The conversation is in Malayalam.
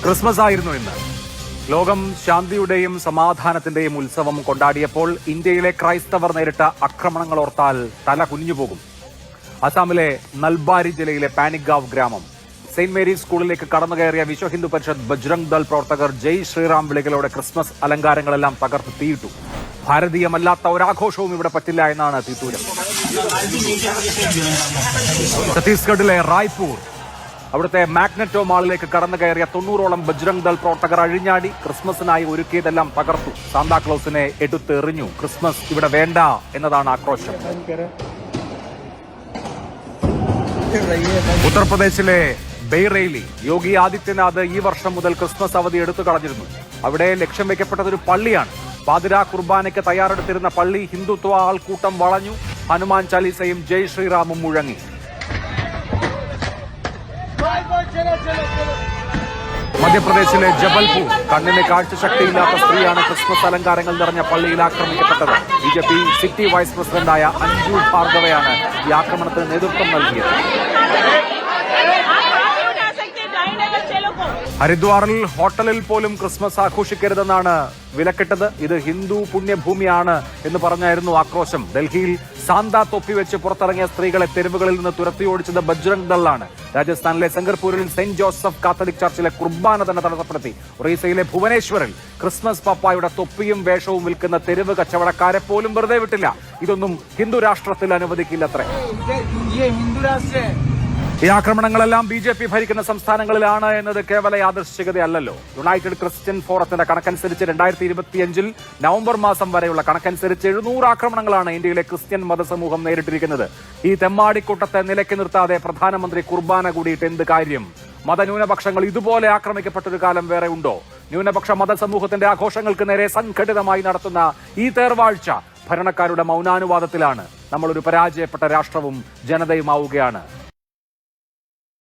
ക്രിസ്മസ് ആയിരുന്നു ഇന്ന്. ലോകം ശാന്തിയുടെയും സമാധാനത്തിന്റെയും ഉത്സവം കൊണ്ടാടിയപ്പോൾ ഇന്ത്യയിലെ ക്രൈസ്തവർ നേരിട്ട ആക്രമണങ്ങൾ ഓർത്താൽ തല കുനിഞ്ഞുപോകും. അസാമിലെ നൽബാരി ജില്ലയിലെ പാനിഗാവ് ഗ്രാമം സെന്റ് മേരീസ് സ്കൂളിലേക്ക് കടന്നുകയറിയ വിശ്വ ഹിന്ദു പരിഷത്ത് ബജ്രംഗ് ദൾ പ്രവർത്തകർ ജയ് ശ്രീറാം വിളികളോടെ ക്രിസ്മസ് അലങ്കാരങ്ങളെല്ലാം തകർത്ത് തീയിട്ടു. ഭാരതീയമല്ലാത്ത ഒരാഘോഷവും ഇവിടെ പറ്റില്ല എന്നാണ് തീത്തൂരം. ഛത്തീസ്ഗഡിലെ റായ്പൂർ അവിടുത്തെ മാഗ്നറ്റോ മാളിലേക്ക് കടന്നു കയറിയ 90ഓളം ബജ്രംഗ് ദൾ പ്രവർത്തകർ അഴിഞ്ഞാടി ക്രിസ്മസിനായി ഒരുക്കിയതെല്ലാം തകർത്തു. സാന്താക്ലോസിനെ എടുത്തെറിഞ്ഞു. ക്രിസ്മസ് ഇവിടെ വേണ്ട എന്നതാണ് ആക്രോശം. ഉത്തർപ്രദേശിലെ ബെയ്റേലി യോഗി ആദിത്യനാഥ് ഈ വർഷം മുതൽ ക്രിസ്മസ് അവധി എടുത്തു കളഞ്ഞിരുന്നു. അവിടെ ലക്ഷ്യം വെക്കപ്പെട്ടത് ഒരു പള്ളിയാണ്. പാതിരാ കുർബാനയ്ക്ക് തയ്യാറെടുത്തിരുന്ന പള്ളി ഹിന്ദുത്വ ആൾക്കൂട്ടം വളഞ്ഞു. ഹനുമാൻ ചാലീസയും ജയ് ശ്രീറാമും മുഴങ്ങി. മധ്യപ്രദേശിലെ ജബൽപൂർ കണ്ണിന് കാഴ്ചശക്തിയില്ലാത്ത സ്ത്രീയാണ് ക്രിസ്മസ് അലങ്കാരങ്ങൾ നിറഞ്ഞ പള്ളിയിൽ ആക്രമിക്കപ്പെട്ടത്. BJP സിറ്റി വൈസ് പ്രസിഡന്റായ അഞ്ജു ഭാർഗവയാണ് ഈ ആക്രമണത്തിന് നേതൃത്വം നൽകിയത്. ഹരിദ്വാറിൽ ഹോട്ടലിൽ പോലും ക്രിസ്മസ് ആഘോഷിക്കരുതെന്നാണ് വിലക്കിട്ടത്. ഇത് ഹിന്ദു പുണ്യഭൂമിയാണ് എന്ന് പറഞ്ഞായിരുന്നു ആക്രോശം. ഡൽഹിയിൽ സാന്താ തൊപ്പി വെച്ച് പുറത്തിറങ്ങിയ സ്ത്രീകളെ തെരുവുകളിൽ നിന്ന് തുരത്തിയോടിച്ചത് ബജ്രംഗ് ദളാണ്. രാജസ്ഥാനിലെ സംഗർപൂരിൽ സെന്റ് ജോസഫ് കാത്തലിക് ചർച്ചിലെ കുർബാന തന്നെ തടസ്സപ്പെടുത്തി. ഒറീസയിലെ ഭുവനേശ്വറിൽ ക്രിസ്മസ് പപ്പായുടെ തൊപ്പിയും വേഷവും വിൽക്കുന്ന തെരുവ് കച്ചവടക്കാരെ പോലും വെറുതെ വിട്ടില്ല. ഇതൊന്നും ഹിന്ദു രാഷ്ട്രത്തിൽ അനുവദിക്കില്ലത്രേ. ഈ ആക്രമണങ്ങളെല്ലാം BJP ഭരിക്കുന്ന സംസ്ഥാനങ്ങളിലാണ് എന്നത് കേവല യാദൃശ്ചികതയല്ലല്ലോ. യുണൈറ്റഡ് ക്രിസ്ത്യൻ ഫോറത്തിന്റെ കണക്കനുസരിച്ച് 2025 നവംബർ മാസം വരെയുള്ള കണക്കനുസരിച്ച് 700 ആക്രമണങ്ങളാണ് ഇന്ത്യയിലെ ക്രിസ്ത്യൻ മതസമൂഹം നേരിട്ടിരിക്കുന്നത്. ഈ തെമ്മാടിക്കൂട്ടത്തെ നിലയ്ക്ക് നിർത്താതെ പ്രധാനമന്ത്രി കുർബാന കൂടിയിട്ട് എന്ത് കാര്യം? മതന്യൂനപക്ഷങ്ങൾ ഇതുപോലെ ആക്രമിക്കപ്പെട്ടൊരു കാലം വേറെ ഉണ്ടോ? ന്യൂനപക്ഷ മതസമൂഹത്തിന്റെ ആഘോഷങ്ങൾക്ക് നേരെ സംഘടിതമായി നടത്തുന്ന ഈ തേർവാഴ്ച ഭരണക്കാരുടെ മൗനാനുവാദത്തിലാണ്. നമ്മളൊരു പരാജയപ്പെട്ട രാഷ്ട്രവും ജനതയുമാവുകയാണ്.